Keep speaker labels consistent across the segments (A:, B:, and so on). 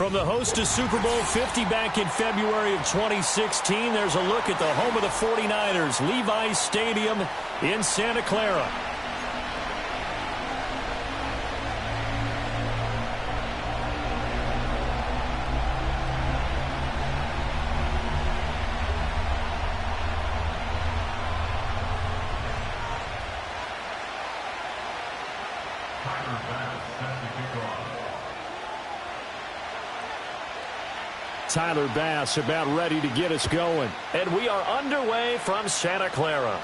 A: From the host to Super Bowl 50 back in February of 2016, there's a look at the home of the 49ers, Levi's Stadium in Santa Clara. Tyler Bass about ready to get us going. And we are underway from Santa Clara.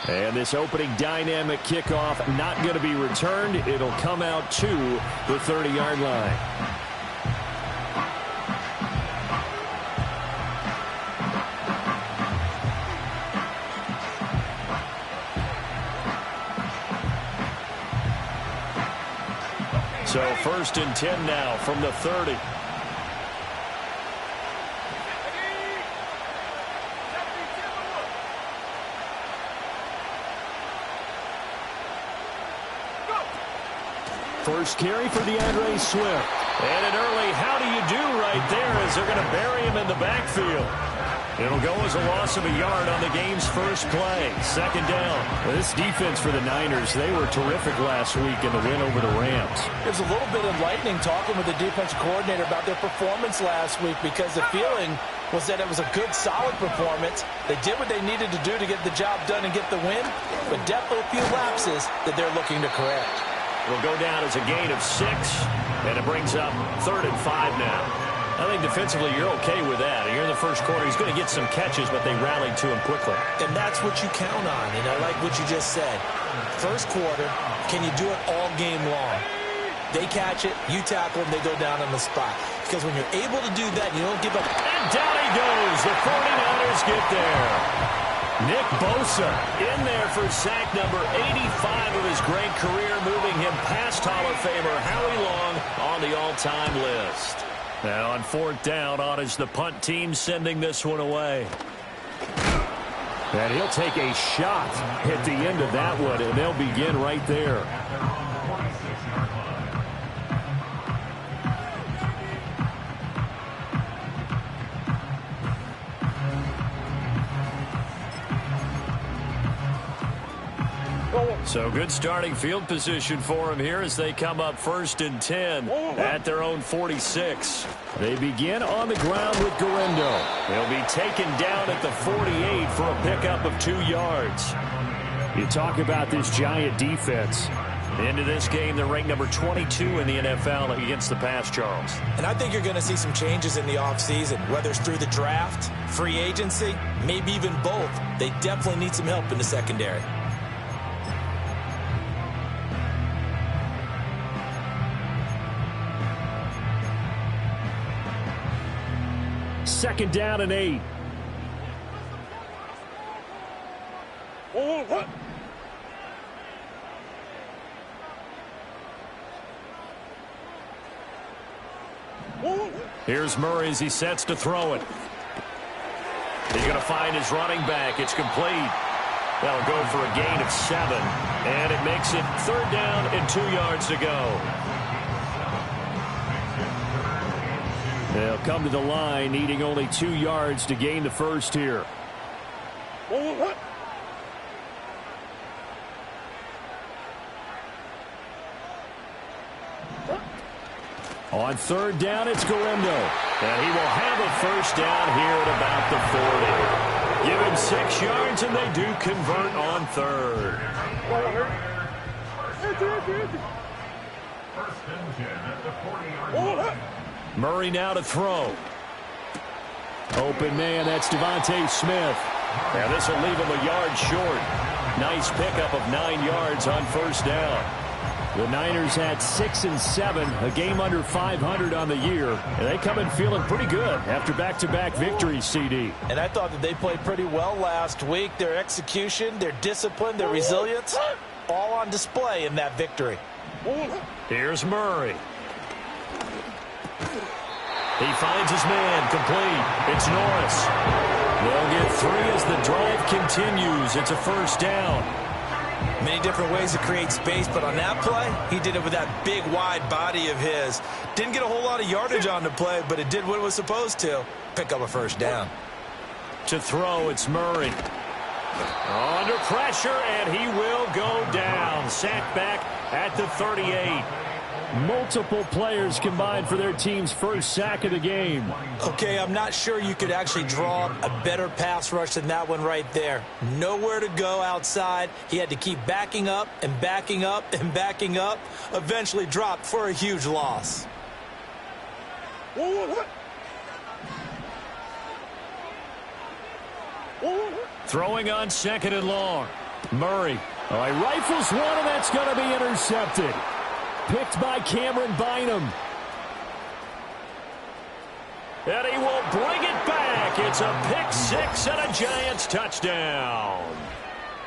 A: And this opening dynamic kickoff not going to be returned. It'll come out to the 30-yard line. So 1st and 10 now from the 30. First carry for DeAndre Swift. And an early how do you do right there as they're going to bury him in the backfield. It'll go as a loss of a yard on the game's first play. 2nd down. This defense for the Niners, they were terrific last week in the win over the Rams.
B: It was a little bit enlightening talking with the defensive coordinator about their performance last week because the feeling was that it was a good, solid performance. They did what they needed to do to get the job done and get the win, but definitely a few lapses that they're looking to correct.
A: Will go down as a gain of 6, and it brings up 3rd and 5 now. I think defensively you're okay with that. Here in the first quarter, he's going to get some catches, but they rallied to him quickly.
B: And that's what you count on, and I like what you just said. First quarter, can you do it all game long? They catch it, you tackle them, they go down on the spot. Because when you're able to do that, you don't give up.
A: And down he goes. The 49ers get there. Nick Bosa in there for sack number 85 of his great career, moving him past Hall of Famer Howie Long on the all-time list. Now on 4th down, on is the punt team sending this one away. And he'll take a shot at the end of that one, and they'll begin right there. So good starting field position for him here as they come up 1st and 10 at their own 46. They begin on the ground with Guerendo. They'll be taken down at the 48 for a pickup of 2 yards. You talk about this Giant defense. Into this game, they're ranked number 22 in the NFL against the pass, Charles.
B: And I think you're going to see some changes in the offseason, whether it's through the draft, free agency, maybe even both. They definitely need some help in the secondary.
A: Second down and 8. Here's Murray as he sets to throw it. He's going to find his running back. It's complete. That'll go for a gain of 7. And it makes it 3rd down and 2 yards to go. They'll come to the line, needing only 2 yards to gain the first here. On 3rd down, it's Guerendo. And he will have a first down here at about the 40. Give him 6 yards, and they do convert on 3rd. Murray now to throw. Open man, that's Devontae Smith. Now this will leave him a yard short. Nice pickup of 9 yards on 1st down. The Niners had 6 and 7, a game under 500 on the year, and they come in feeling pretty good after back-to-back victories, CD.
B: And I thought that they played pretty well last week. Their execution, their discipline, their resilience, all on display in that victory.
A: Here's Murray. He finds his man, complete. It's Norris. They'll get 3 as the drive continues. It's a first down.
B: Many different ways to create space, but on that play, he did it with that big, wide body of his. Didn't get a whole lot of yardage on the play, but it did what it was supposed to. Pick up a first down.
A: To throw, it's Murray. Under pressure, and he will go down. Sacked back at the 38. Multiple players combined for their team's first sack of the game.
B: Okay, I'm not sure you could actually draw a better pass rush than that one right there. Nowhere to go outside. He had to keep backing up and backing up and backing up. Eventually dropped for a huge loss.
A: Throwing on 2nd and long. Murray. Oh, he rifles one, and that's going to be intercepted. Picked by Cameron Bynum. And he will bring it back. It's a pick six and a Giants touchdown.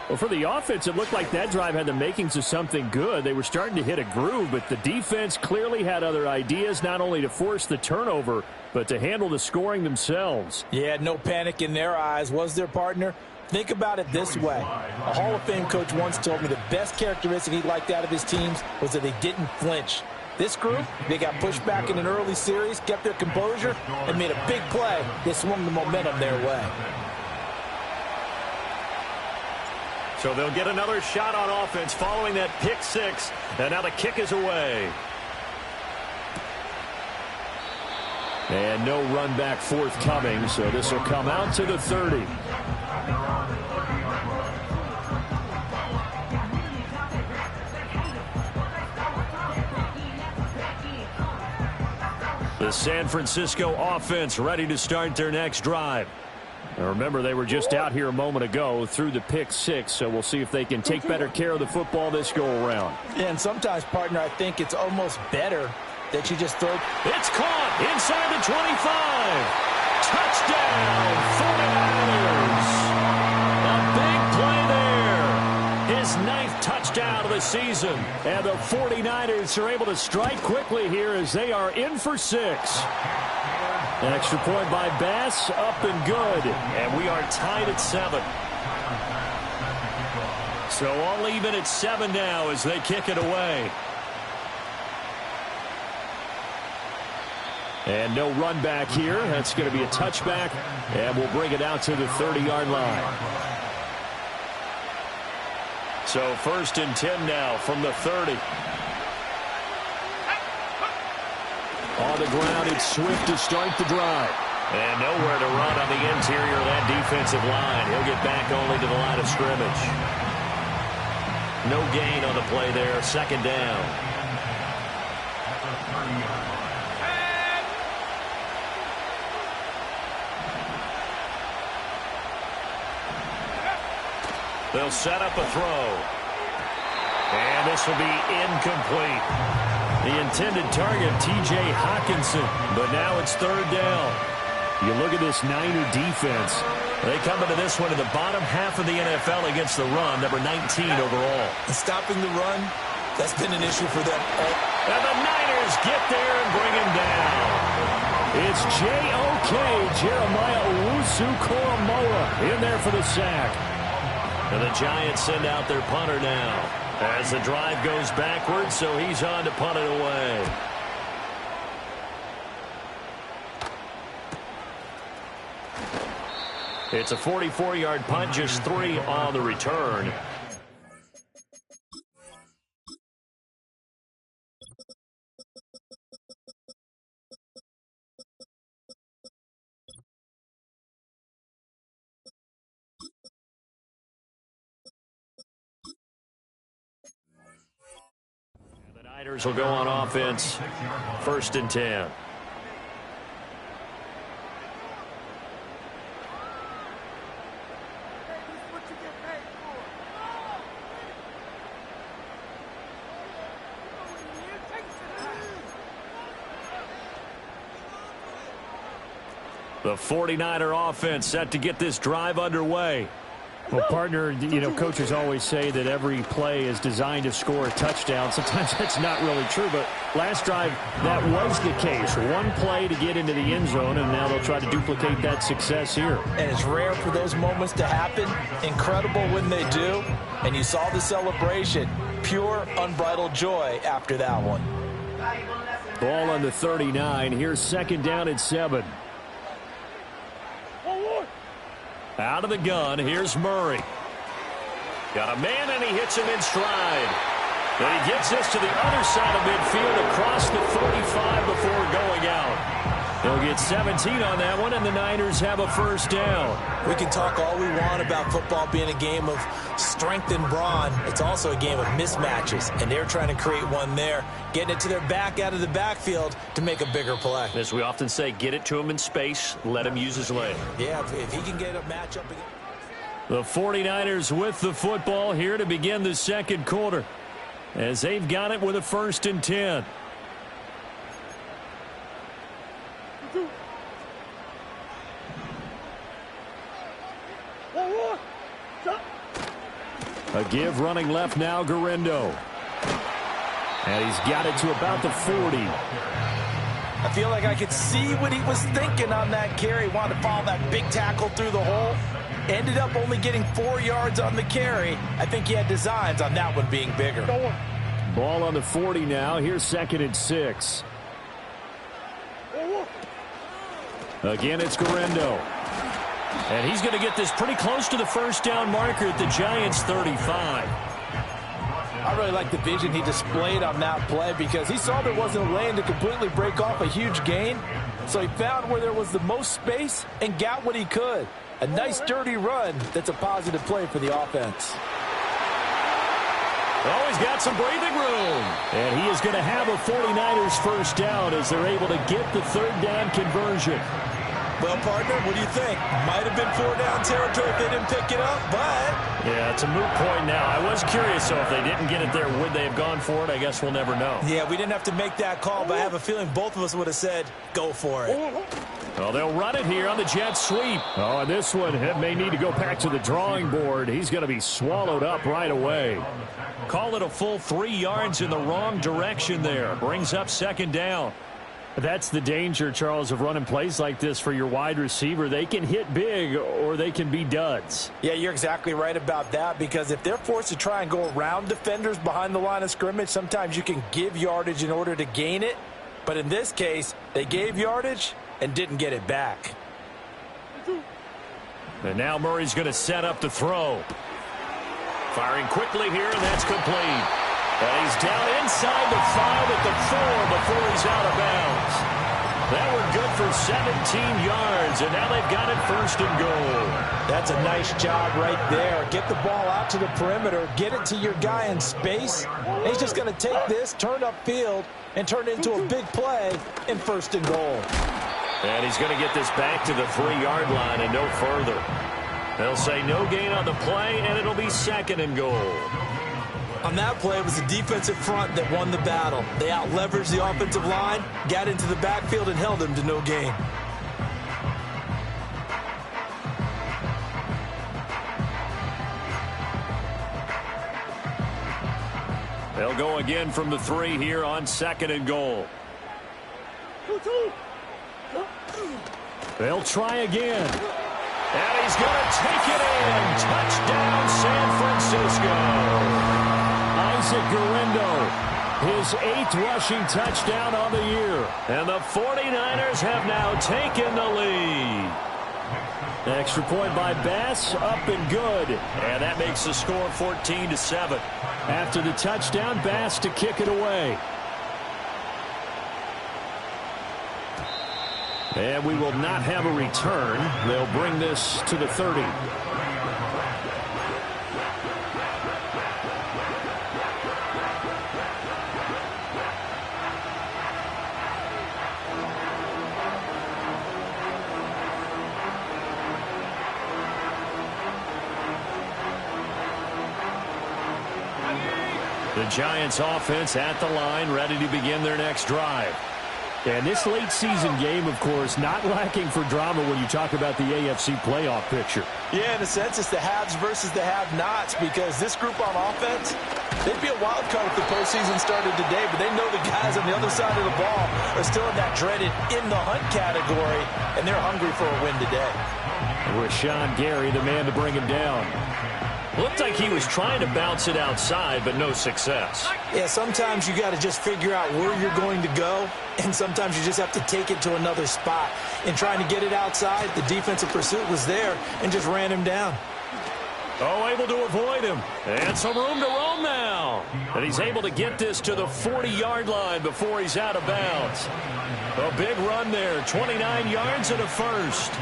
A: Well, for the offense, it looked like that drive had the makings of something good. They were starting to hit a groove, but the defense clearly had other ideas, not only to force the turnover, but to handle the scoring themselves.
B: Yeah, no panic in their eyes, was their partner? Think about it this way. A Hall of Fame coach once told me the best characteristic he liked out of his teams was that they didn't flinch. This group, they got pushed back in an early series, kept their composure, and made a big play that swung the momentum their way.
A: So they'll get another shot on offense following that pick six, and now the kick is away. And no run back forthcoming, so this will come out to the 30. The San Francisco offense ready to start their next drive. Now remember, they were just out here a moment ago through the pick six, so we'll see if they can take better care of the football this go-around.
B: Yeah, and sometimes, partner, I think it's almost better that you just throw.
A: It's caught inside the 25. Touchdown, 49ers. A big play there. His 9th touchdown of the season. And the 49ers are able to strike quickly here as they are in for 6. An extra point by Bass, up and good. And we are tied at 7. So all even at 7 now as they kick it away. And no run back here. That's going to be a touchback. And we'll bring it out to the 30-yard line. So 1st and 10 now from the 30. On the ground, it's Swift to start the drive. And nowhere to run on the interior of that defensive line. He'll get back only to the line of scrimmage. No gain on the play there. 2nd down. They'll set up a throw. And this will be incomplete. The intended target, T.J. Hockenson. But now it's 3rd down. You look at this Niner defense. They come into this one in the bottom half of the NFL against the run, number 19 overall.
B: And stopping the run, that's been an issue for them.
A: And the Niners get there and bring him down. It's J.O.K. Jeremiah Owusu-Koramoah in there for the sack. And the Giants send out their punter now as the drive goes backwards, so he's on to punt it away. It's a 44-yard punt, just 3 on the return. Niners will go on offense. 1st and 10. The 49er offense set to get this drive underway. Well, partner, you know, coaches always say that every play is designed to score a touchdown. Sometimes that's not really true, but last drive, that was the case. One play to get into the end zone, and now they'll try to duplicate that success here.
B: And it's rare for those moments to happen. Incredible when they do. And you saw the celebration. Pure, unbridled joy after that one.
A: Ball on the 39. Here's second down and 7. Out of the gun, here's Murray. Got a man, and he hits him in stride. And he gets this to the other side of midfield across the 45 before going out. They'll get 17 on that one, and the Niners have a first down.
B: We can talk all we want about football being a game of strength and brawn. It's also a game of mismatches, and they're trying to create one there, getting it to their back out of the backfield to make a bigger play.
A: As we often say, get it to him in space, let him use his leg.
B: Yeah, if he can get a matchup again.
A: The 49ers with the football here to begin the second quarter, as they've got it with a first and 10. A give running left now, Gurindo. And he's got it to about the 40.
B: I feel like I could see what he was thinking on that carry. Wanted to follow that big tackle through the hole. Ended up only getting 4 yards on the carry. I think he had designs on that one being bigger.
A: Ball on the 40 now. Here's second and 6. Again, it's Gurindo. And he's going to get this pretty close to the first down marker at the Giants' 35.
B: I really like the vision he displayed on that play because he saw there wasn't a lane to completely break off a huge gain. So he found where there was the most space and got what he could. A nice, dirty run that's a positive play for the offense.
A: Oh, he's got some breathing room. And he is going to have a 49ers first down as they're able to get the third down conversion.
B: Well, partner, what do you think? Might have been 4-down territory if they didn't pick it up, but...
A: Yeah, it's a moot point now. I was curious, so if they didn't get it there, would they have gone for it? I guess we'll never know.
B: Yeah, we didn't have to make that call, but I have a feeling both of us would have said, go for it.
A: Well, they'll run it here on the jet sweep. Oh, and this one may need to go back to the drawing board. He's going to be swallowed up right away. Call it a full 3 yards in the wrong direction there. Brings up second down. That's the danger, Charles, of running plays like this for your wide receiver. They can hit big or they can be duds.
B: Yeah, you're exactly right about that because if they're forced to try and go around defenders behind the line of scrimmage, sometimes you can give yardage in order to gain it. But in this case, they gave yardage and didn't get it back.
A: And now Murray's going to set up the throw. Firing quickly here, and that's complete. And he's down inside the 5 at the 4 before he's out of bounds. That one good for 17 yards, and now they've got it first and goal.
B: That's a nice job right there. Get the ball out to the perimeter, get it to your guy in space. And he's just going to take this, turn upfield, and turn it into a big play in first and goal.
A: And he's going to get this back to the 3-yard line and no further. They'll say no gain on the play, and it'll be second and goal.
B: On that play, it was the defensive front that won the battle. They out-leveraged the offensive line, got into the backfield, and held him to no gain.
A: They'll go again from the 3 here on second and goal. They'll try again. And he's going to take it in. Touchdown, San Francisco. Isaac Gurindo, his 8th rushing touchdown on the year. And the 49ers have now taken the lead. Extra point by Bass, up and good. And that makes the score 14-7. After the touchdown, Bass to kick it away. And we will not have a return. They'll bring this to the 30. The Giants offense at the line, ready to begin their next drive. And this late season game, of course, not lacking for drama when you talk about the AFC playoff picture.
B: Yeah, in a sense, it's the haves versus the have-nots, because this group on offense, they'd be a wild card if the postseason started today, but they know the guys on the other side of the ball are still in that dreaded in-the-hunt category, and they're hungry for a win today.
A: Rashawn Gary, the man to bring him down. Looked like he was trying to bounce it outside, but no success.
B: Yeah, sometimes you got to just figure out where you're going to go, and sometimes you just have to take it to another spot. In trying to get it outside, the defensive pursuit was there and just ran him down.
A: Oh, able to avoid him. And some room to roam now. And he's able to get this to the 40-yard line before he's out of bounds. A big run there, 29 yards and a first.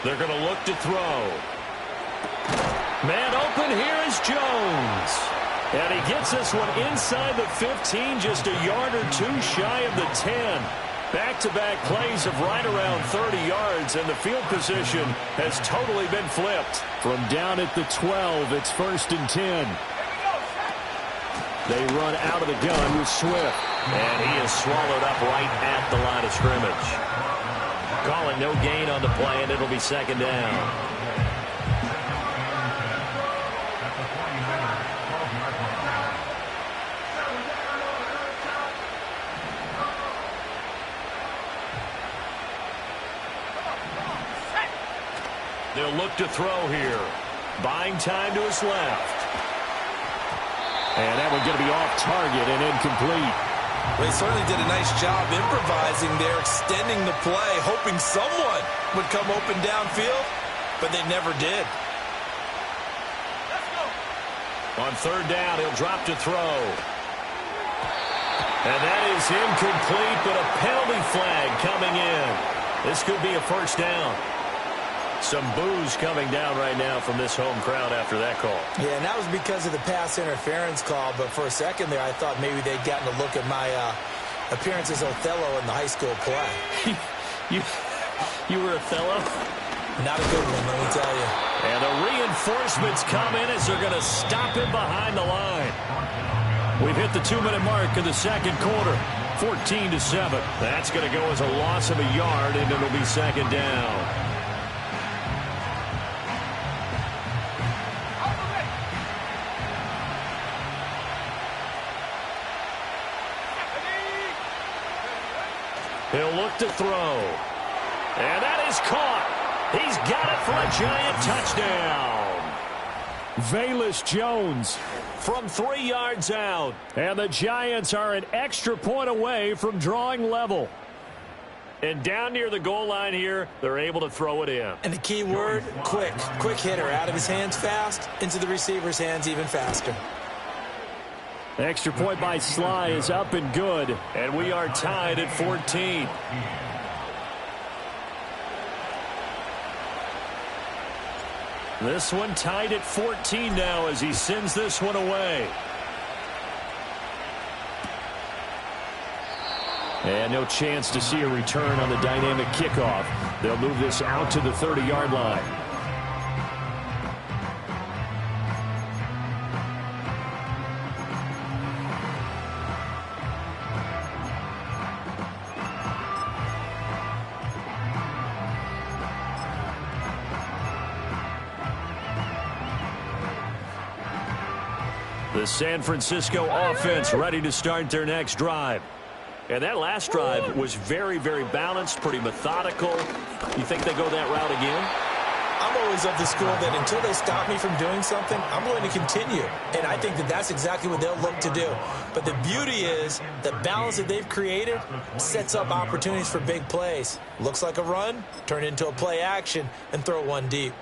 A: They're going to look to throw. Man open, here is Jones. And he gets this one inside the 15, just a yard or two shy of the 10. Back-to-back plays of right around 30 yards, and the field position has totally been flipped. From down at the 12, it's 1st and 10. They run out of the gun with Swift. And he is swallowed up right at the line of scrimmage. Calling no gain on the play, and it'll be 2nd down. They'll look to throw here. Buying time to his left. And that one's going to be off target and incomplete.
B: They certainly did a nice job improvising there, extending the play, hoping someone would come open downfield, but they never did.
A: On 3rd down, he'll drop to throw. And that is incomplete, but a penalty flag coming in. This could be a 1st down. Some boos coming down right now from this home crowd after that call. Yeah,
B: and that was because of the pass interference call, but for a second there I thought maybe they'd gotten a look at my appearance as Othello in the high school play.
A: You were Othello?
B: Not a good one, let me tell you.
A: And the reinforcements come in as they're going to stop him behind the line. We've hit the 2-minute mark of the 2nd quarter. 14-7. That's going to go as a loss of a yard, and it'll be 2nd down. He'll look to throw. And that is caught. He's got it for a Giant touchdown. Velus Jones from 3 yards out. And the Giants are an extra point away from drawing level. And down near the goal line here, they're able to throw it in.
B: And the key word, quick. Quick hitter. Out of his hands fast, into the receiver's hands even faster.
A: Extra point by Sly is up and good. And we are tied at 14. This one tied at 14 now as he sends this one away. And no chance to see a return on the dynamic kickoff. They'll move this out to the 30-yard line. The San Francisco offense ready to start their next drive. And that last drive was very, very balanced, pretty methodical. You think they go that route again?
B: I'm always of the school that until they stop me from doing something, I'm going to continue. And I think that that's exactly what they'll look to do. But the beauty is the balance that they've created sets up opportunities for big plays. Looks like a run, turn into a play action, and throw one deep.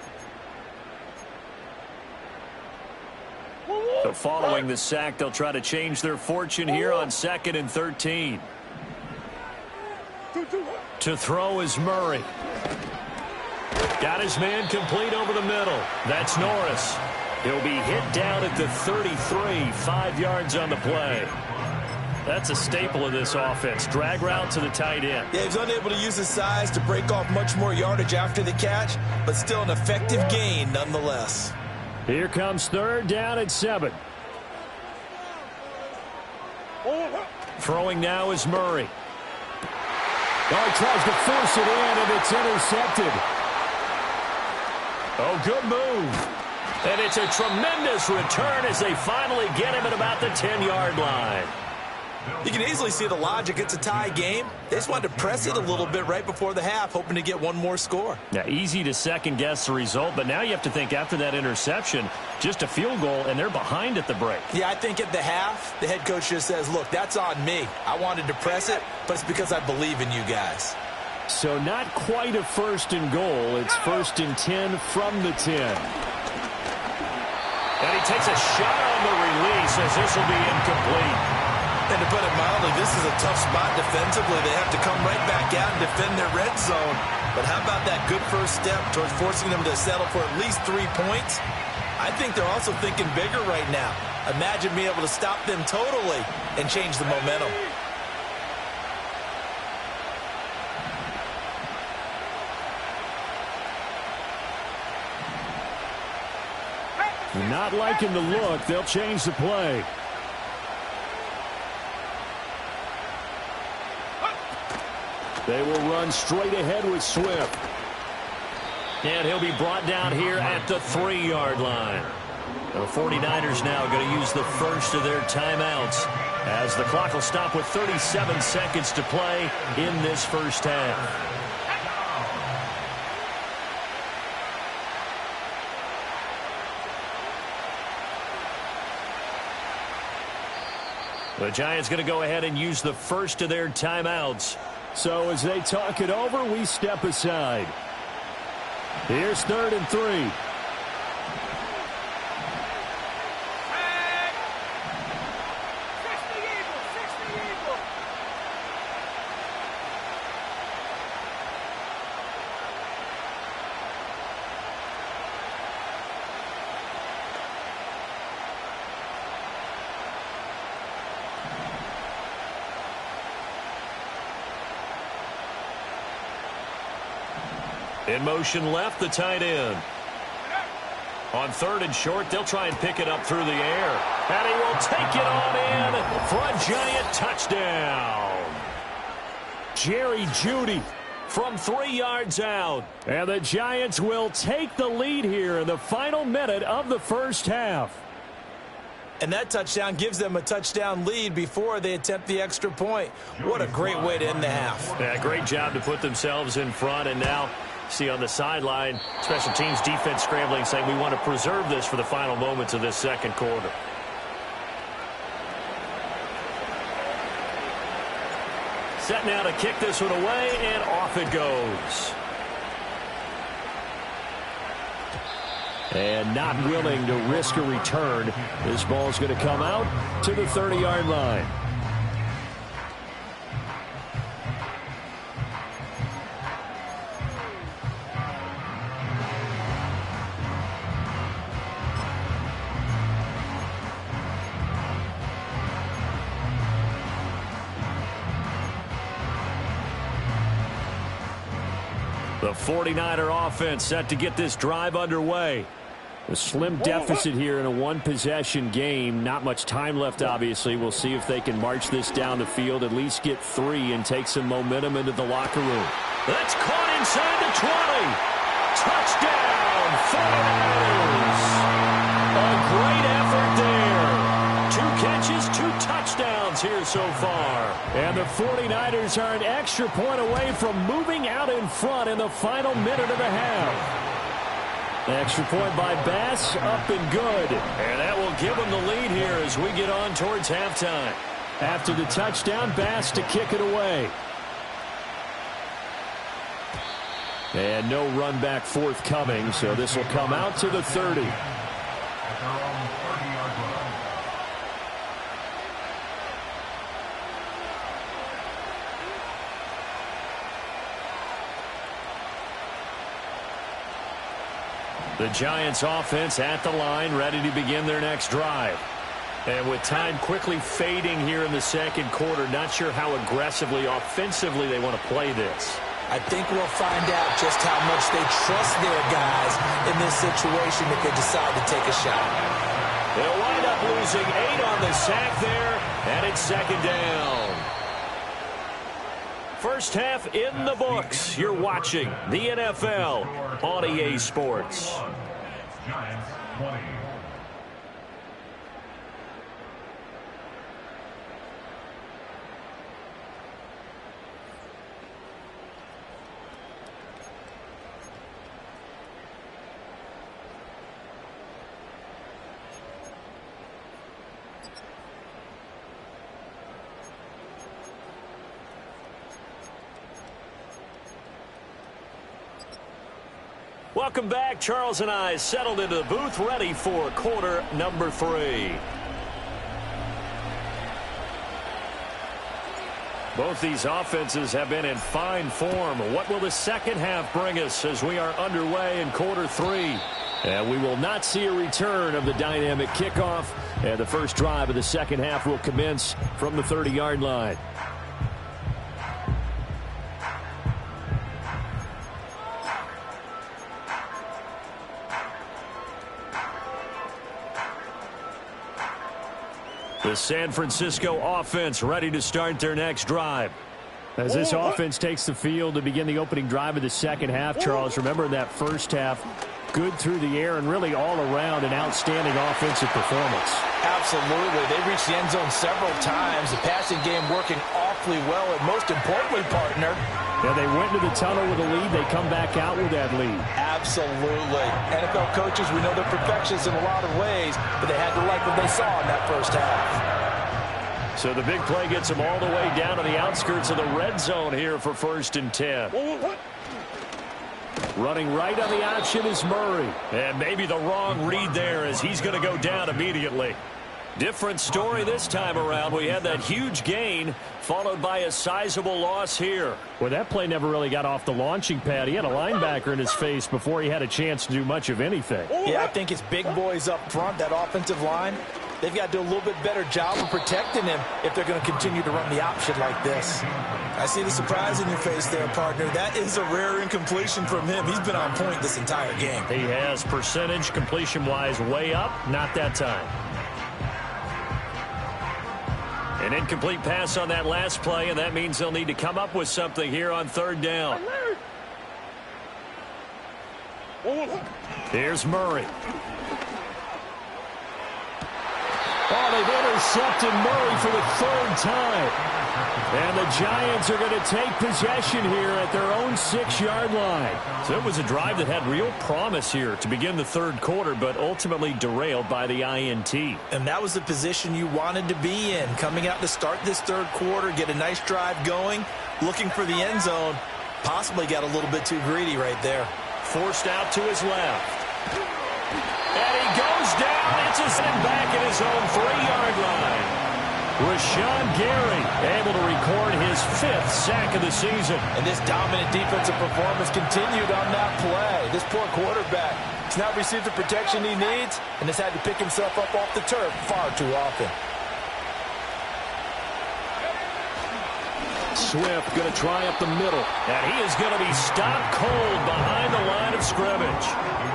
A: So following the sack, they'll try to change their fortune here on 2nd and 13. To throw is Murray. Got his man complete over the middle. That's Norris. He'll be hit down at the 33, 5 yards on the play. That's a staple of this offense. Drag route to the tight end.
B: Yeah, he's unable to use his size to break off much more yardage after the catch, but still an effective gain nonetheless.
A: Here comes third down and 7. Throwing now is Murray. Oh, he tries to force it in, and it's intercepted. Oh, good move. And it's a tremendous return as they finally get him at about the 10-yard line.
B: You can easily see the logic. It's a tie game. They just wanted to press it a little bit right before the half, hoping to get one more score.
A: Yeah, easy to second-guess the result, but now you have to think after that interception, just a field goal, and they're behind at the break.
B: Yeah, I think at the half, the head coach just says, look, that's on me. I wanted to press it, but it's because I believe in you guys.
A: So not quite a first and goal. It's first and 10 from the 10. And he takes a shot on the release as this will be incomplete.
B: And to put it mildly, this is a tough spot defensively. They have to come right back out and defend their red zone. But how about that good first step towards forcing them to settle for at least 3 points? I think they're also thinking bigger right now. Imagine being able to stop them totally and change the momentum.
A: Not liking the look. They'll change the play. They will run straight ahead with Swift. And he'll be brought down here at the 3-yard line. The 49ers now going to use the first of their timeouts as the clock will stop with 37 seconds to play in this first half. The Giants going to go ahead and use the first of their timeouts. So as they talk it over, we step aside. Here's 3rd and 3. In motion left, the tight end. On 3rd and short, they'll try and pick it up through the air. And he will take it on in for a Giant touchdown. Jerry Jeudy from 3 yards out. And the Giants will take the lead here in the final minute of the first half.
B: And that touchdown gives them a touchdown lead before they attempt the extra point. What a great way to end the half.
A: Yeah, great job to put themselves in front, and now see on the sideline, special teams defense scrambling, saying we want to preserve this for the final moments of this second quarter. Set now to kick this one away, and off it goes. And not willing to risk a return. This ball's going to come out to the 30-yard line. The 49er offense set to get this drive underway. A slim deficit here in a one-possession game. Not much time left, obviously. We'll see if they can march this down the field, at least get 3 and take some momentum into the locker room. That's caught inside the 20. Touchdown, 49ers. A great effort there. 2 catches, 2 touchdowns here so far. And the 49ers are an extra point away from moving out in front in the final minute of the half. Extra point by Bass, up and good. And that will give them the lead here as we get on towards halftime. After the touchdown, Bass to kick it away. And no run back forthcoming, so this will come out to the 30. The Giants offense at the line, ready to begin their next drive. And with time quickly fading here in the second quarter, not sure how aggressively, offensively they want to play this.
B: I think we'll find out just how much they trust their guys in this situation if they decide to take a shot.
A: They'll wind up losing 8 on the sack there, and it's second down. First half in the books. You're watching the NFL on EA Sports.
C: Giants 20.
A: Welcome back. Charles and I settled into the booth, ready for quarter number 3. Both these offenses have been in fine form. What will the second half bring us as we are underway in quarter 3? And we will not see a return of the dynamic kickoff. And the first drive of the second half will commence from the 30-yard line. The San Francisco offense ready to start their next drive. As this offense takes the field to begin the opening drive of the second half, Charles, remember in that first half, good through the air and really all around an outstanding offensive performance.
B: Absolutely. They reached the end zone several times. The passing game working awfully well, and most importantly, partner,
A: yeah, they went to the tunnel with a lead. They come back out with that lead.
B: Absolutely. NFL coaches, we know they're perfectionists in a lot of ways, but they had to like what they saw in that first half.
A: So the big play gets them all the way down to the outskirts of the red zone here for 1st and 10. Running right on the option is Murray. And maybe the wrong read there as he's going to go down immediately. Different story this time around. We had that huge gain followed by a sizable loss here. Well, that play never really got off the launching pad. He had a linebacker in his face before he had a chance to do much of anything.
B: Yeah, I think it's big boys up front, that offensive line. They've got to do a little bit better job of protecting him if they're going to continue to run the option like this.
D: I see the surprise in your face there, partner. That is a rare incompletion from him. He's been on point this entire game.
A: He has percentage completion-wise way up, not that time. An incomplete pass on that last play, and that means they'll need to come up with something here on 3rd down. Here's Murray. Oh, they've intercepted Murray for the 3rd time. And the Giants are going to take possession here at their own 6-yard line. So it was a drive that had real promise here to begin the 3rd quarter, but ultimately derailed by the INT.
B: And that was the position you wanted to be in, coming out to start this 3rd quarter, get a nice drive going, looking for the end zone. Possibly got a little bit too greedy right there.
A: Forced out to his left. And he goes down. It's a set back at his own 3-yard line. Rashawn Gary able to record his 5th sack of the season.
B: And this dominant defensive performance continued on that play. This poor quarterback has not received the protection he needs and has had to pick himself up off the turf far too often.
A: Swift going to try up the middle. And he is going to be stopped cold behind the line of scrimmage.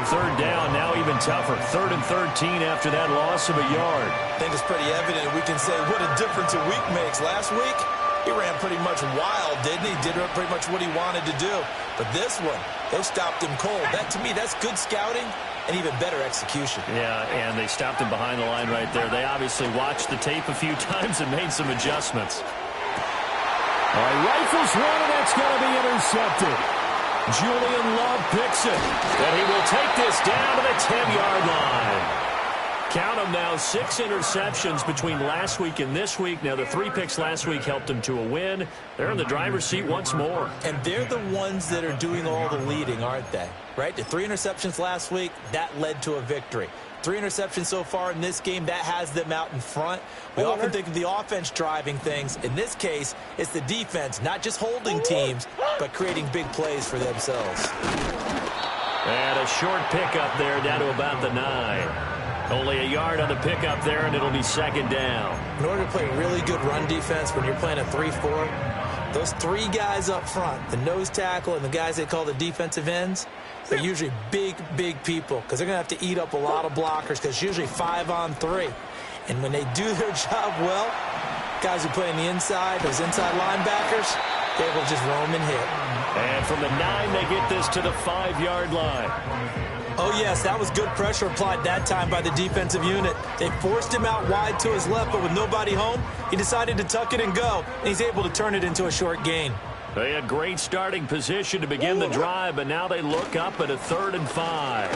A: 3rd down, now even tougher. 3rd and 13 after that loss of a yard.
D: I think it's pretty evident. We can say what a difference a week makes. Last week, he ran pretty much wild, didn't he? Did pretty much what he wanted to do. But this one, they stopped him cold. That, to me, that's good scouting and even better execution.
A: Yeah, and they stopped him behind the line right there. They obviously watched the tape a few times and made some adjustments. Rifles one, and that's going to be intercepted. Julian Love picks it, and he will take this down to the 10-yard line. Count them now, 6 interceptions between last week and this week. Now, the 3 picks last week helped them to a win. They're in the driver's seat once more.
D: And they're the ones that are doing all the leading, aren't they? Right? The 3 interceptions last week, that led to a victory. 3 interceptions so far in this game, that has them out in front. We often think of the offense driving things. In this case, it's the defense, not just holding teams, but creating big plays for themselves.
A: And a short pickup there down to about the 9. Only a yard on the pickup there, and it'll be 2nd down.
D: In order to play really good run defense when you're playing a 3-4, those three guys up front, the nose tackle and the guys they call the defensive ends, they're usually big, big people because they're going to have to eat up a lot of blockers because it's usually 5-on-3. And when they do their job well, guys who play on the inside, those inside linebackers, they will just roam and hit.
A: And from the 9, they get this to the 5-yard line.
D: Oh, yes, that was good pressure applied that time by the defensive unit. They forced him out wide to his left, but with nobody home, he decided to tuck it and go, and he's able to turn it into a short gain.
A: They had great starting position to begin the drive, but now they look up at a 3rd and 5.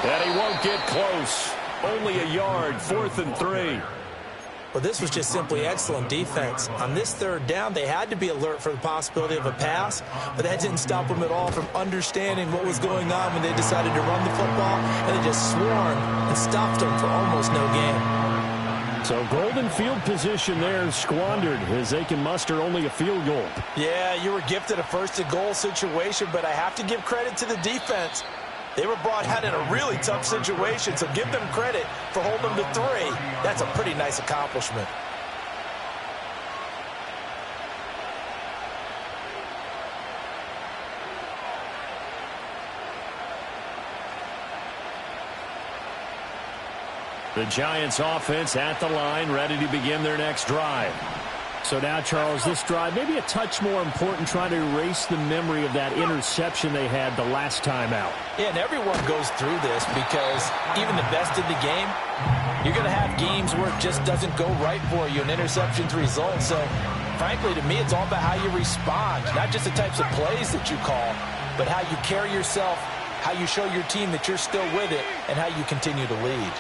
A: And he won't get close. Only a yard, 4th and 3.
D: Well, this was just simply excellent defense. On this 3rd down, they had to be alert for the possibility of a pass, but that didn't stop them at all from understanding what was going on when they decided to run the football, and they just swarmed and stopped them for almost no gain.
A: So golden field position there squandered as they can muster only a field goal.
B: Yeah, you were gifted a 1st and goal situation, but I have to give credit to the defense. They were brought out in a really tough situation, so give them credit for holding them to 3. That's a pretty nice accomplishment.
A: The Giants offense at the line, ready to begin their next drive. So now, Charles, this drive maybe a touch more important, trying to erase the memory of that interception they had the last time out.
B: Yeah, and everyone goes through this because even the best in the game, you're going to have games where it just doesn't go right for you, and interceptions result. So, frankly, to me, it's all about how you respond, not just the types of plays that you call, but how you carry yourself, how you show your team that you're still with it, and how you continue to lead.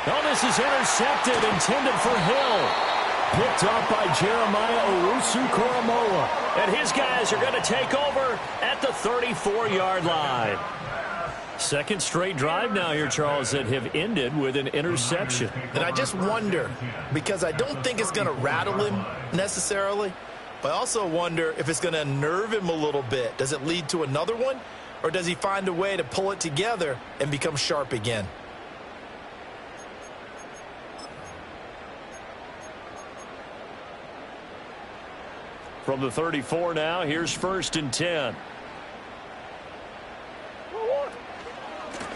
A: Oh, this is intercepted, intended for Hill. Picked up by Jeremiah Owusu-Koramoah. And his guys are going to take over at the 34-yard line. Second straight drive now here, Charles, that have ended with an interception.
B: And I just wonder, because I don't think it's going to rattle him necessarily, but I also wonder if it's going to unnerve him a little bit. Does it lead to another one, or does he find a way to pull it together and become sharp again?
A: From the 34 now, here's 1st and 10.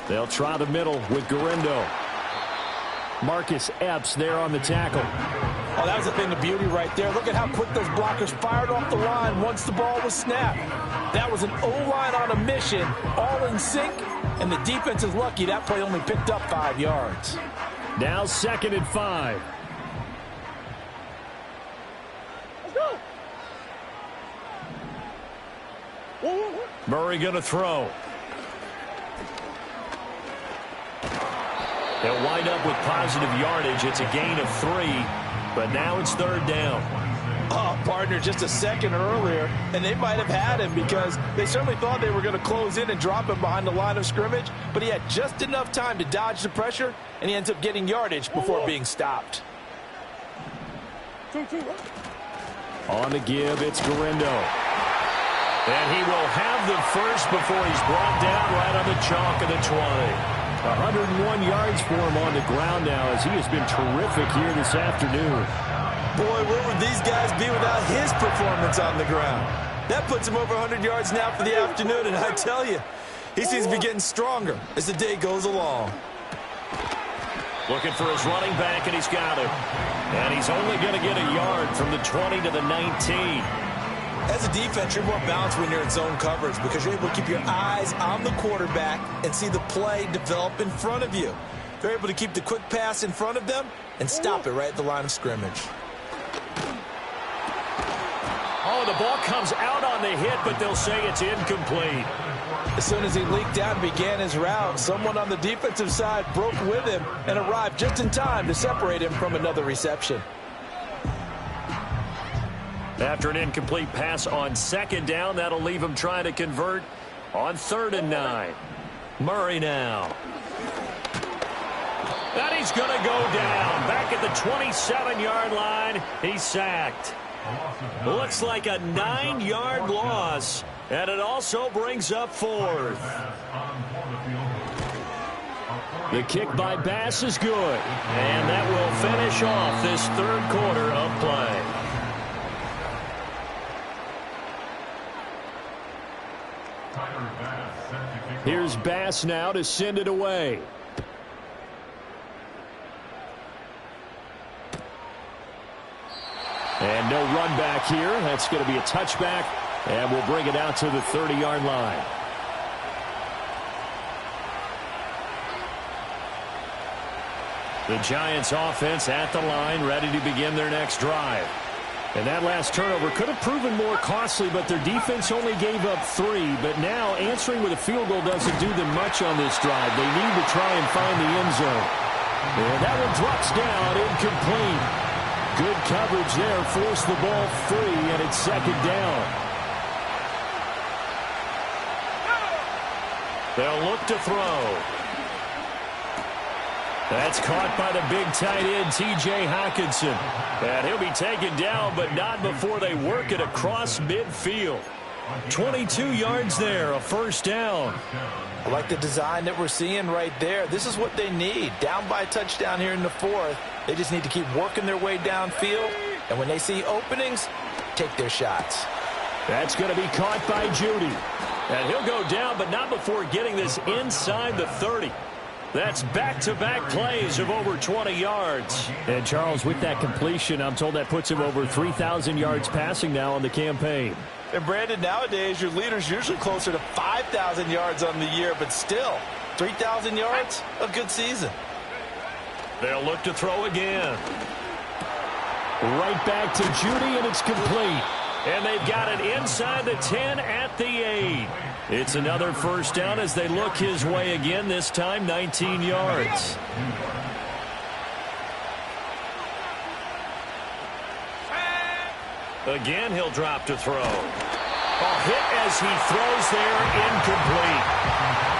A: They'll try the middle with Gurindo. Marcus Epps there on the tackle.
B: Oh, that was a thing of beauty right there. Look at how quick those blockers fired off the line once the ball was snapped. That was an O-line on a mission, all in sync, and the defense is lucky that play only picked up 5 yards.
A: Now 2nd and 5. Murray going to throw. They'll wind up with positive yardage. It's a gain of 3, but now it's 3rd down.
B: Oh, partner, just a second earlier, and they might have had him because they certainly thought they were going to close in and drop him behind the line of scrimmage, but he had just enough time to dodge the pressure, and he ends up getting yardage before being stopped.
A: On the give, it's Gurindo. And he will have the first before he's brought down right on the chalk of the 20. 101 yards for him on the ground now as he has been terrific here this afternoon.
B: Boy, where would these guys be without his performance on the ground? That puts him over 100 yards now for the afternoon, and I tell you, he seems to be getting stronger as the day goes along.
A: Looking for his running back, and he's got him. And he's only going to get a yard from the 20 to the 19.
B: As a defense, you're more balanced when you're in zone coverage because you're able to keep your eyes on the quarterback and see the play develop in front of you. They're able to keep the quick pass in front of them and stop it right at the line of scrimmage.
A: Oh, the ball comes out on the hit, but they'll say it's incomplete.
B: As soon as he leaked out and began his route, someone on the defensive side broke with him and arrived just in time to separate him from another reception.
A: After an incomplete pass on 2nd down, that'll leave him trying to convert on 3rd and 9. Murray now. And he's going to go down. Back at the 27-yard line, he's sacked. Looks like a 9-yard loss, and it also brings up 4th. The kick by Bass is good, and that will finish off this 3rd quarter of play. Here's Bass now to send it away. And no run back here. That's going to be a touchback, and we'll bring it out to the 30-yard line. The Giants offense at the line, ready to begin their next drive. And that last turnover could have proven more costly, but their defense only gave up 3. But now answering with a field goal doesn't do them much on this drive. They need to try and find the end zone. And that one drops down, incomplete. Good coverage there, forced the ball free, and it's second down. They'll look to throw. That's caught by the big tight end, T.J. Hockenson. And he'll be taken down, but not before they work it across midfield. 22 yards there, a first down.
B: I like the design that we're seeing right there. This is what they need. Down by a touchdown here in the 4th. They just need to keep working their way downfield. And when they see openings, take their shots.
A: That's going to be caught by Judy. And he'll go down, but not before getting this inside the 30. That's back-to-back plays of over 20 yards. And, Charles, with that completion, I'm told that puts him over 3,000 yards passing now on the campaign.
B: And, Brandon, nowadays your leader's usually closer to 5,000 yards on the year, but still, 3,000 yards, a good season.
A: They'll look to throw again. Right back to Judy, and it's complete. And they've got it inside the 10 at the 8. It's another first down as they look his way again, this time 19 yards. Again, he'll drop to throw. A hit as he throws there, incomplete.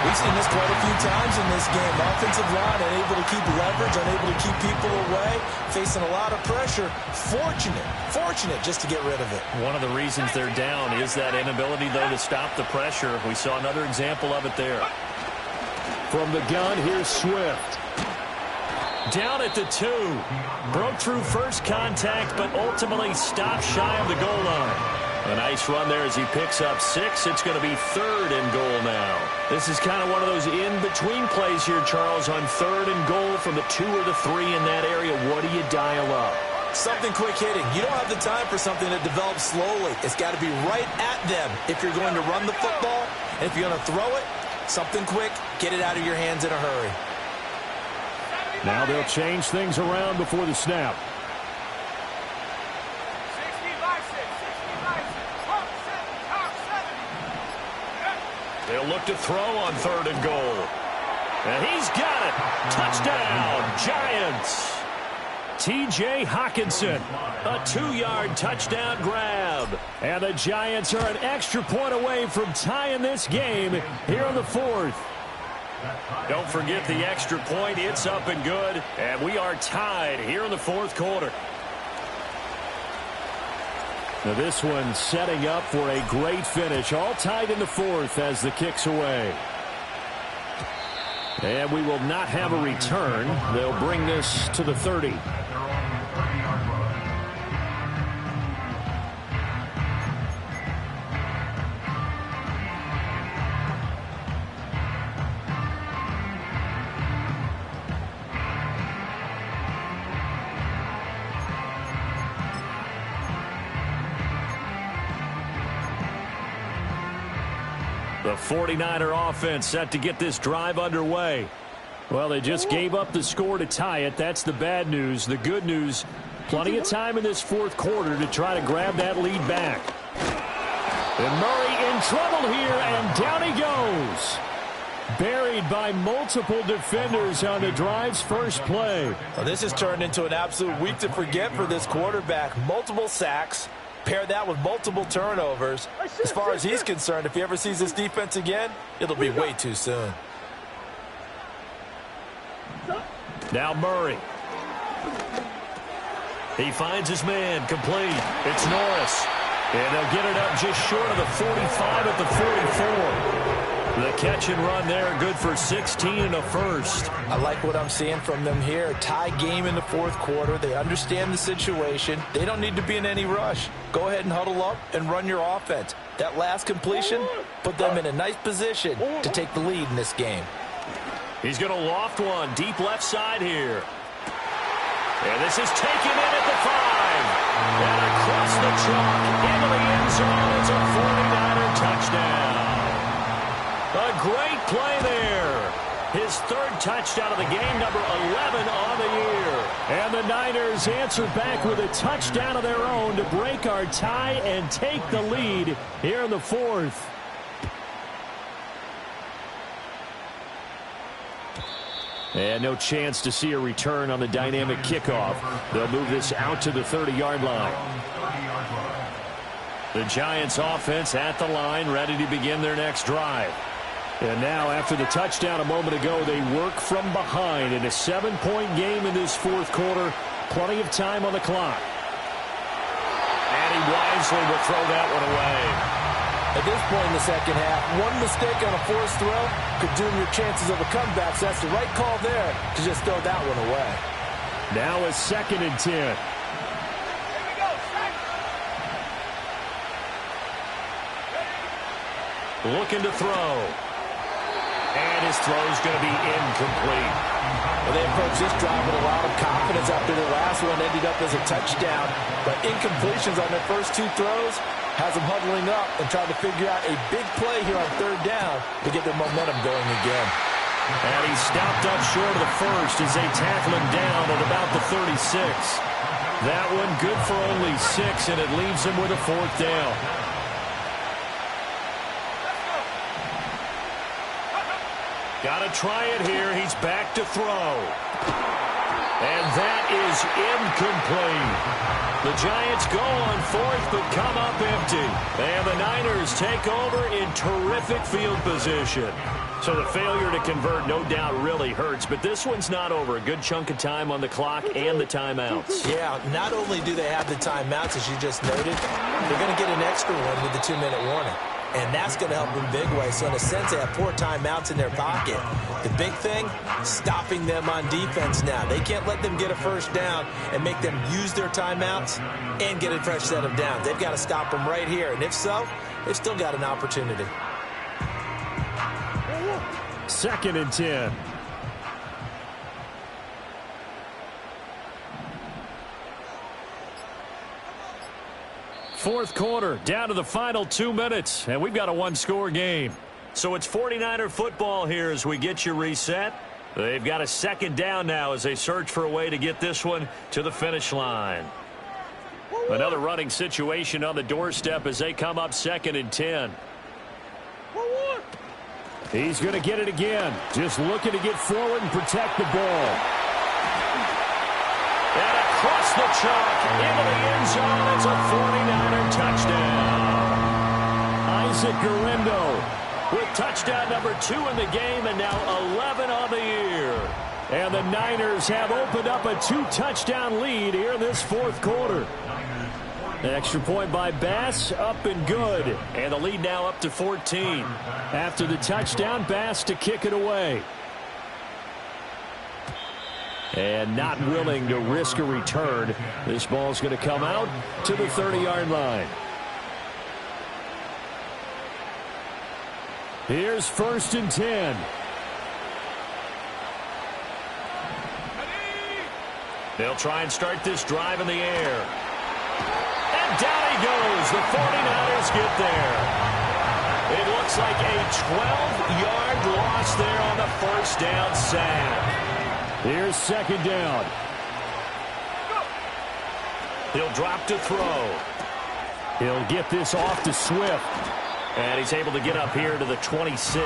B: We've seen this quite a few times in this game. Offensive line unable to keep leverage, unable to keep people away, facing a lot of pressure. Fortunate just to get rid of it.
A: One of the reasons they're down is that inability, though, to stop the pressure. We saw another example of it there. From the gun, here's Swift. Down at the 2. Broke through first contact, but ultimately stopped shy of the goal line. A nice run there as he picks up 6. It's going to be 3rd and goal now. This is kind of one of those in-between plays here, Charles, on 3rd and goal from the 2 or the 3 in that area. What do you dial up?
B: Something quick hitting. You don't have the time for something that develops slowly. It's got to be right at them if you're going to run the football. And if you're going to throw it, something quick, get it out of your hands in a hurry.
A: Now they'll change things around before the snap. They'll look to throw on 3rd and goal. And he's got it. Touchdown, Giants. T.J. Hockenson, a 2-yard touchdown grab. And the Giants are an extra point away from tying this game here in the 4th. Don't forget the extra point. It's up and good. And we are tied here in the 4th quarter. Now this one setting up for a great finish. All tied in the 4th as the kick's away. And we will not have a return. They'll bring this to the 30. The 49er offense set to get this drive underway. Well, they just gave up the score to tie it. That's the bad news. The good news, plenty of time in this 4th quarter to try to grab that lead back. And Murray in trouble here, and down he goes. Buried by multiple defenders on the drive's first play.
B: Well, this has turned into an absolute week to forget for this quarterback. Multiple sacks. Pair that with multiple turnovers. As far as he's concerned, if he ever sees this defense again, it'll be way too soon.
A: Now Murray. He finds his man, complete. It's Norris. And they'll get it up just short of the 45 at the 44. The catch and run there, good for 16 and a first.
B: I like what I'm seeing from them here. Tie game in the fourth quarter. They understand the situation. They don't need to be in any rush. Go ahead and huddle up and run your offense. That last completion put them in a nice position to take the lead in this game.
A: He's going to loft one deep left side here. And this is taken in at the 5. And across the chalk into the end zone. It's a 49er touchdown. A great play there. His third touchdown of the game, number 11 on the year. And the Niners answer back with a touchdown of their own to break our tie and take the lead here in the fourth. And no chance to see a return on the dynamic kickoff. They'll move this out to the 30-yard line. The Giants offense at the line, ready to begin their next drive. And now, after the touchdown a moment ago, they work from behind in a 7-point game in this fourth quarter. Plenty of time on the clock. And he wisely will throw that one away.
B: At this point in the second half, one mistake on a forced throw could doom your chances of a comeback. So that's the right call there to just throw that one away.
A: Now a 2nd and 10. Looking to throw. And his throw's going to be incomplete.
B: Well, they approached this drive with a lot of confidence after the last one ended up as a touchdown. But incompletions on their first 2 throws has them huddling up and trying to figure out a big play here on 3rd down to get their momentum going again.
A: And he stopped up short of the first as they tackle him down at about the 36. That one good for only 6, and it leaves him with a 4th down. Got to try it here. He's back to throw. And that is incomplete. The Giants go on 4th but come up empty. And the Niners take over in terrific field position. So the failure to convert no doubt really hurts, but this one's not over. A good chunk of time on the clock and the timeouts.
B: Yeah, not only do they have the timeouts, as you just noted, they're going to get an extra one with the 2-minute warning. And that's going to help in big way. So in a sense, they have 4 timeouts in their pocket. The big thing, stopping them on defense now. They can't let them get a first down and make them use their timeouts and get a fresh set of downs. They've got to stop them right here. And if so, they've still got an opportunity.
A: 2nd and 10. Fourth quarter, down to the final 2 minutes, and we've got a 1-score game. So it's 49er football here as we get you reset. They've got a 2nd down now as they search for a way to get this one to the finish line. Another running situation on the doorstep as they come up 2nd and 10. He's going to get it again. Just looking to get forward and protect the ball. And across the chalk into the end zone. It's a 49er touchdown. Isaac Guerendo with touchdown number 2 in the game and now 11 on the year. And the Niners have opened up a 2-touchdown lead here in this fourth quarter. Extra point by Bass, up and good. And the lead now up to 14. After the touchdown, Bass to kick it away. And not willing to risk a return. This ball's going to come out to the 30-yard line. Here's 1st and 10. They'll try and start this drive in the air. And down he goes. The 49ers get there. It looks like a 12-yard loss there on the first down sack. Here's 2nd down. He'll drop to throw. He'll get this off to Swift. And he's able to get up here to the 26.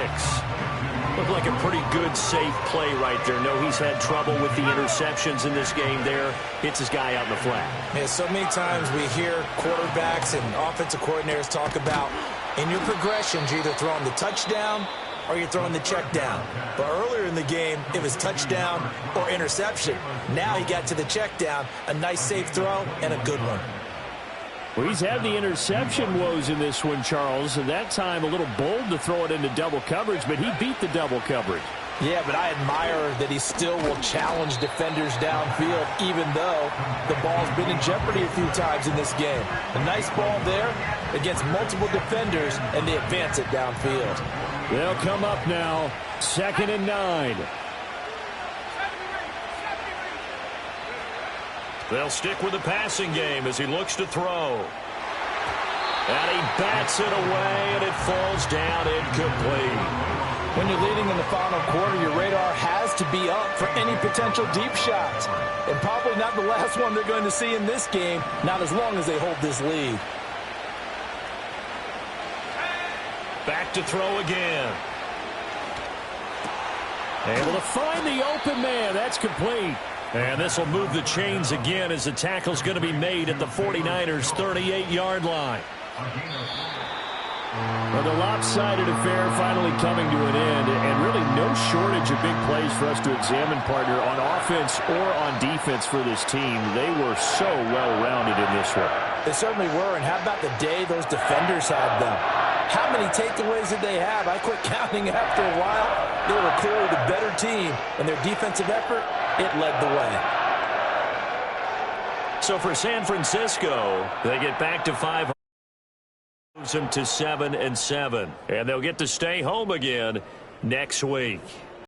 A: Looked like a pretty good, safe play right there. No, he's had trouble with the interceptions in this game there. Hits his guy out in the flat.
B: Yeah, so many times we hear quarterbacks and offensive coordinators talk about in your progressions, you're either throwing the touchdown or you're throwing the check down. But earlier in the game, it was touchdown or interception. Now he got to the check down, a nice safe throw, and a good one.
A: Well, he's had the interception woes in this one, Charles, and that time a little bold to throw it into double coverage, but he beat the double coverage.
B: Yeah, but I admire that he still will challenge defenders downfield, even though the ball's been in jeopardy a few times in this game. A nice ball there against multiple defenders, and they advance it downfield.
A: They'll come up now, 2nd and 9. They'll stick with the passing game as he looks to throw. And he bats it away, and it falls down incomplete.
B: When you're leading in the final quarter, your radar has to be up for any potential deep shots. And probably not the last one they're going to see in this game, not as long as they hold this lead.
A: Back to throw again. Able to find the open man. That's complete. And this will move the chains again as the tackle's going to be made at the 49ers' 38-yard line. Well, the lopsided affair finally coming to an end, and really no shortage of big plays for us to examine, partner, on offense or on defense for this team. They were so well-rounded in this one.
B: They certainly were, and how about the day those defenders had them? How many takeaways did they have? I quit counting after a while. They were clearly the better team, and their defensive effort, it led the way.
A: So for San Francisco, they get back to 500. Moves them to 7-7, and they'll get to stay home again next week.